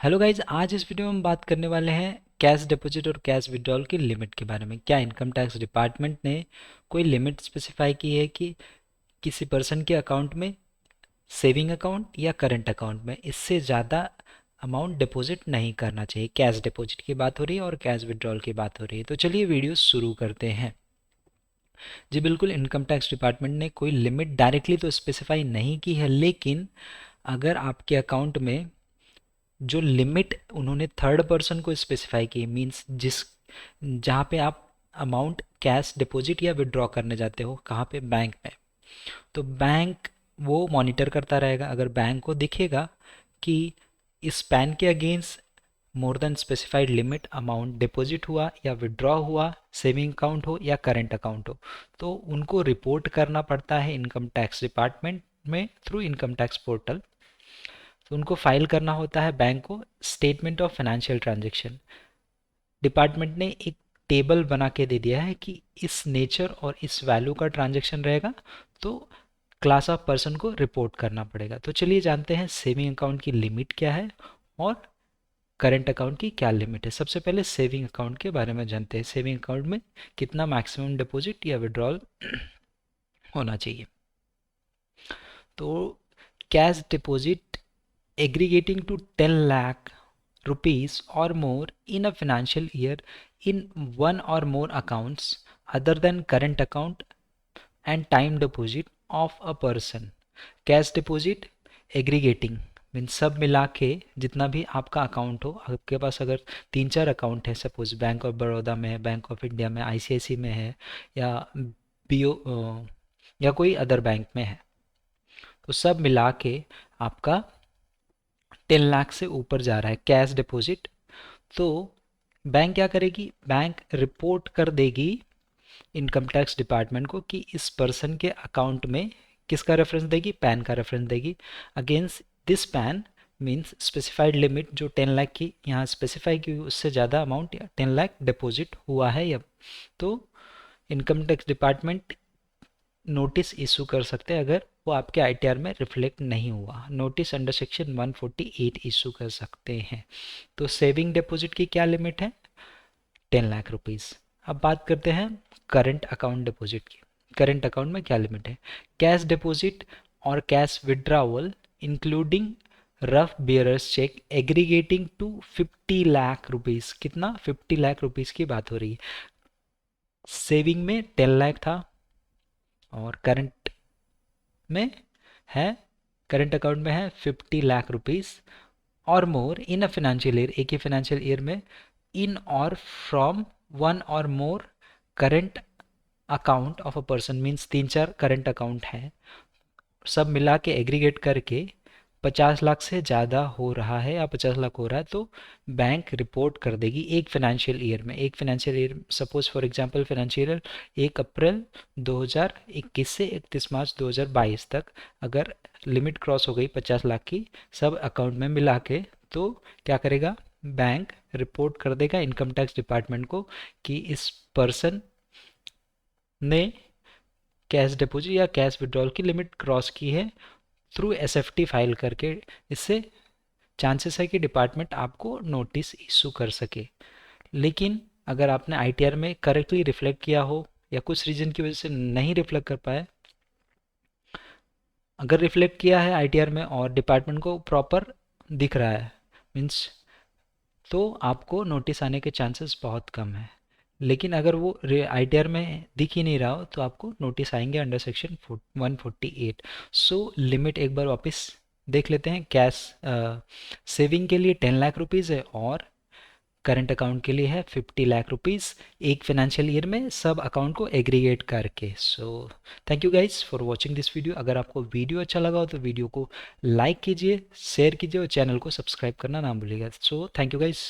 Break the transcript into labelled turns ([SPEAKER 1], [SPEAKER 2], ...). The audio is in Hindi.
[SPEAKER 1] हेलो गाइज, आज इस वीडियो में हम बात करने वाले हैं कैश डिपॉजिट और कैश विड्रॉल की लिमिट के बारे में। क्या इनकम टैक्स डिपार्टमेंट ने कोई लिमिट स्पेसिफाई की है कि किसी पर्सन के अकाउंट में, सेविंग अकाउंट या करंट अकाउंट में, इससे ज़्यादा अमाउंट डिपॉजिट नहीं करना चाहिए। कैश डिपॉजिट की बात हो रही है और कैश विड्रॉल की बात हो रही है। तो चलिए वीडियो शुरू करते हैं। जी बिल्कुल, इनकम टैक्स डिपार्टमेंट ने कोई लिमिट डायरेक्टली तो स्पेसिफाई नहीं की है, लेकिन अगर आपके अकाउंट में जो लिमिट उन्होंने थर्ड पर्सन को स्पेसिफाई की, मींस जिस जहाँ पे आप अमाउंट कैश डिपॉजिट या विड्रॉ करने जाते हो, कहाँ पे, बैंक में, तो बैंक वो मॉनिटर करता रहेगा। अगर बैंक को दिखेगा कि इस पैन के against more than specified limit amount deposit हुआ या विड्रॉ हुआ, सेविंग अकाउंट हो या करंट अकाउंट हो, तो उनको रिपोर्ट करना पड़ता है इनकम टैक्स डिपार्टमेंट में थ्रू इनकम टैक्स पोर्टल। तो उनको फाइल करना होता है बैंक को statement of financial transaction. Department ने एक टेबल बना के दे दिया है कि इस नेचर और इस वैल्यू का ट्रांजैक्शन रहेगा, तो क्लास ऑफ पर्सन को रिपोर्ट करना पड़ेगा। तो चलिए जानते हैं सेविंग अकाउंट की लिमिट क्या है और करंट अकाउंट की क्या लिमिट है। सबसे पहले सेविंग अकाउंट के बारे में जानते हैं। सेविंग अकाउंट में कितना मैक्सिमम डिपॉजिट या विड्रॉल होना चाहिए। तो cash deposit aggregating to 10 lakh rupees or more in a financial year in one or more accounts other than current account and time deposit of a person. Cash deposit aggregating mean सब मिला के जितना भी आपका अकाउंट हो, आपके पास अगर 3-4 अकाउंट है, सपोज बैंक ऑफ बड़ौदा में है, बैंक ऑफ इंडिया में, आईसीआईसी में है, या बीओ या कोई अदर बैंक में है, तो सब मिला के आपका 10 लाख से ऊपर जा रहा है कैश डिपॉजिट, तो बैंक क्या करेगी, बैंक रिपोर्ट कर देगी इनकम टैक्स डिपार्टमेंट को कि इस पर्सन के अकाउंट में किसका रेफरेंस देगी, पैन का रेफरेंस देगी। Against this pan means specified limit जो 10 लाख की यहाँ स्पेसिफाई की, उससे ज़्यादा अमाउंट या 10 लाख डिपॉजिट हुआ है या, तो income tax department notice issue कर सकते हैं अगर वो आपके आईटीआर में रिफ्लेक्ट नहीं हुआ। नोटिस अंडर सेक्शन 148 इशू कर सकते हैं। तो सेविंग डिपॉजिट की क्या लिमिट है, 10 लाख रुपीज़। अब बात करते हैं करंट अकाउंट डिपॉजिट की। करंट अकाउंट में क्या लिमिट है, कैश डिपॉजिट और cash withdrawal including rough bearers cheque aggregating to 50 lakh rupees. कितना, 50 लाख रुपीज़ की बात हो रही है। सेविंग में 10 लाख था और करंट में है, करंट अकाउंट में है 50 लाख रुपीज़ और मोर इन अ फाइनेंशियल ईयर, एक ही फाइनेंशियल ईयर में, इन और फ्रॉम वन और मोर current account of a person, means 3-4 current account हैं, सब मिला के एग्रीगेट करके 50 लाख से ज़्यादा हो रहा है या 50 लाख हो रहा है, तो बैंक रिपोर्ट कर देगी एक फाइनेंशियल ईयर में। एक financial year suppose for example financial year 1 अप्रैल 2021 से 31 मार्च 2022 तक, अगर लिमिट क्रॉस हो गई 50 लाख की सब अकाउंट में मिला के, तो क्या करेगा, बैंक रिपोर्ट कर देगा इनकम टैक्स डिपार्टमेंट को कि इस पर्सन ने कैश डिपॉजिट या कैश विड्रॉल की लिमिट क्रॉस की है थ्रू एसएफटी फाइल करके। इससे चांसेस है कि डिपार्टमेंट आपको नोटिस इशू कर सके। लेकिन अगर आपने आईटीआर में करेक्टली रिफ्लेक्ट किया हो या कुछ रीजन की वजह से नहीं रिफ्लेक्ट कर पाए, अगर रिफ्लेक्ट किया है आईटीआर में और डिपार्टमेंट को प्रॉपर दिख रहा है मीन्स, तो आपको नोटिस आने के चांसेस बहुत कम है। लेकिन अगर वो आईटीआर में दिख ही नहीं रहा हो, तो आपको नोटिस आएंगे अंडर सेक्शन 148। सो लिमिट एक बार वापस देख लेते हैं। कैश सेविंग के लिए 10 लाख रुपीज़ है और करंट अकाउंट के लिए है 50 लाख रुपीज़, एक फाइनेंशियल ईयर में सब अकाउंट को एग्रीगेट करके। So thank you guys for watching this video. अगर आपको वीडियो अच्छा लगा हो तो वीडियो को लाइक कीजिए, शेयर कीजिए और चैनल को सब्सक्राइब करना ना भूलिएगा। So thank you guys.